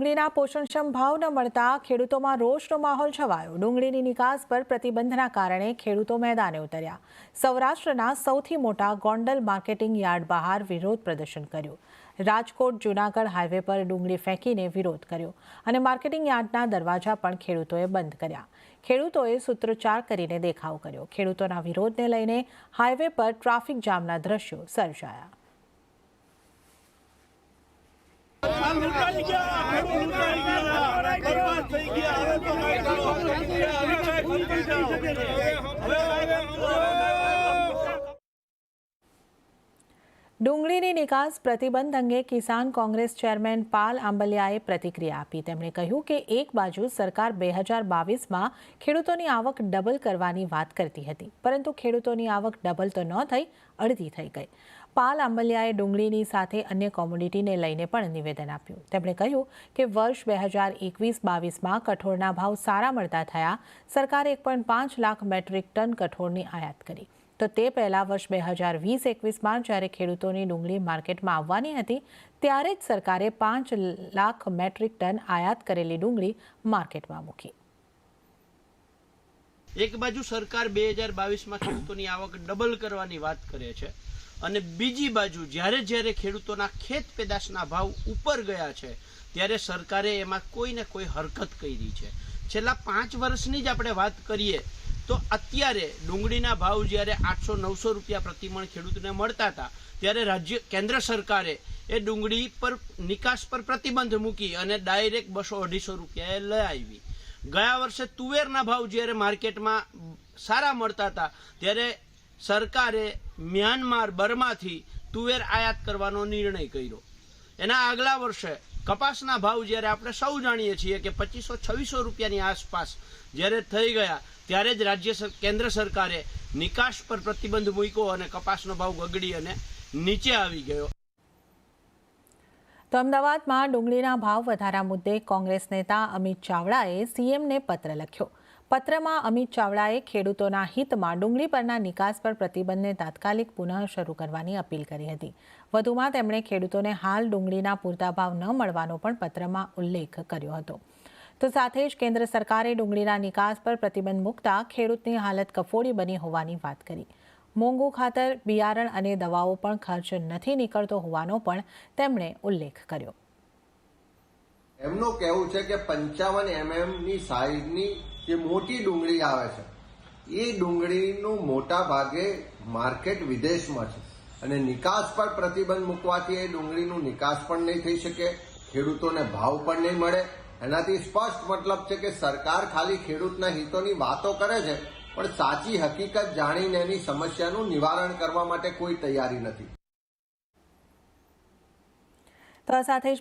ડુંગળીના પોષણક્ષમ ભાવ ન મળતા ખેડૂતોમાં રોષનો માહોલ છવાયો। ડુંગળીની નિકાસ પર પ્રતિબંધના કારણે ખેડૂતો મેદાને ઉતર્યા। સૌરાષ્ટ્રના સૌથી મોટા ગોંડલ માર્કેટિંગ યાર્ડ બહાર વિરોધ પ્રદર્શન કર્યું। રાજકોટ જૂનાગઢ હાઈવે પર ડુંગળી ફેંકીને વિરોધ કર્યો અને માર્કેટિંગ યાર્ડના દરવાજા પણ ખેડૂતોએ બંધ કર્યા। ખેડૂતોએ સૂત્રોચ્ચાર કરીને દેખાવ કર્યો। ખેડૂતોના વિરોધને લઈને હાઈવે પર ટ્રાફિક જામના દ્રશ્યો સર્જાયા। ડુંગળીની નિકાસ પ્રતિબંધ અંગે કિસાન કોંગ્રેસ ચેરમેન પાલ આંબલિયાએ પ્રતિક્રિયા આપી। તેમણે કહ્યું કે એક બાજુ સરકાર 2022માં ખેડૂતોની આવક ડબલ કરવાની વાત કરતી હતી, પરંતુ ખેડૂતોની આવક ડબલ તો ન થઈ, અડધી થઈ ગઈ। પાલ આંબલિયાએ ડુંગળીની સાથે અન્ય કોમોડિટીને લઈને પણ નિવેદન આપ્યું। તેમણે કહ્યું કે વર્ષ 2021-22માં કઠોળના ભાવ સારા મળતા થયા। સરકારે 1.5 લાખ મેટ્રિક ટન કઠોળની આયાત કરી, તો તે પહેલા વર્ષ 2020-21માં જ્યારે ખેડૂતોની ડુંગળી માર્કેટમાં આવવાની હતી ત્યારે જ સરકારે 5 લાખ મેટ્રિક ટન આયાત કરેલી ડુંગળી માર્કેટમાં મૂકી। એક બાજુ સરકાર 2022માં ખેડૂતોની આવક ડબલ કરવાની વાત કરે છે અને બીજી બાજુ જ્યારે ખેડૂતોના ખેત પેદાશના ભાવ ઉપર ગયા છે ત્યારે સરકારે એમાં કોઈ ને કોઈ હરકત કરી છે। છેલ્લા 5 વર્ષની જ આપણે વાત કરીએ તો અત્યારે ડુંગળીના ભાવ જ્યારે 800-900 રૂપિયા પ્રતિમણ ખેડૂતને મળતા હતા ત્યારે કેન્દ્ર સરકારે એ ડુંગળી પર નિકાસ પર પ્રતિબંધ મૂકી અને ડાયરેક્ટ 200-250 રૂપિયાએ લઈ આવી। ગયા વર્ષે તુવેરના ભાવ જ્યારે માર્કેટમાં સારા મળતા હતા ત્યારે સરકારે મ્યાનમાર બર્માથી તુવેર આયાત કરવાનો નિર્ણય કર્યો। એના આગલા વર્ષે કપાસના ભાવ જ્યારે આપણે સૌ જાણીએ છીએ કે 2500-2600 રૂપિયાની આસપાસ જ્યારે થઈ ગયા ત્યારે જ કેન્દ્ર સરકારે નિકાસ પર પ્રતિબંધ મૂક્યો અને કપાસનો ભાવ ગગડી અને નીચે આવી ગયો। તો અમદાવાદમાં ડુંગળીના ભાવ વધારા મુદ્દે કોંગ્રેસ નેતા અમિત ચાવડાએ સીએમને પત્ર લખ્યો। પત્રમાં અમિત ચાવડાએ ખેડૂતોના હિતમાં ડુંગળી પરના નિકાસ પર પ્રતિબંધને તાત્કાલિક પુનઃ શરૂ કરવાની અપીલ કરી હતી। વધુમાં તેમણે ખેડૂતોને હાલ ડુંગળીના પૂરતા ભાવ ન મળવાનો પણ પત્રમાં ઉલ્લેખ કર્યો હતો। તો સાથે જ કેન્દ્ર સરકારે ડુંગળીના નિકાસ પર પ્રતિબંધ મૂકતા ખેડૂતની હાલત કફોડી બની હોવાની વાત કરી। મોંઘું ખાતર, બિયારણ અને દવાઓ પણ ખર્ચ નથી નીકળતો હોવાનો પણ તેમણે ઉલ્લેખ કર્યો। એમનું કહેવું છે કે 55 mm ની સાઈઝની જે મોટી ડુંગળી આવે છે એ ડુંગળીનું મોટા ભાગે માર્કેટ વિદેશમાં છે અને નિકાસ પર પ્રતિબંધ મૂકવાથી એ ડુંગળીનું નિકાસ પણ નહીં થઈ શકે, ખેડૂતોને ભાવ પણ નહીં મળે। એનાથી સ્પષ્ટ મતલબ છે કે સરકાર ખાલી ખેડૂતના હિતોની વાતો કરે છે પણ સાચી હકીકત જાણીને એની સમસ્યાનું નિવારણ કરવા માટે કોઈ તૈયારી નથી। તો સાથે જ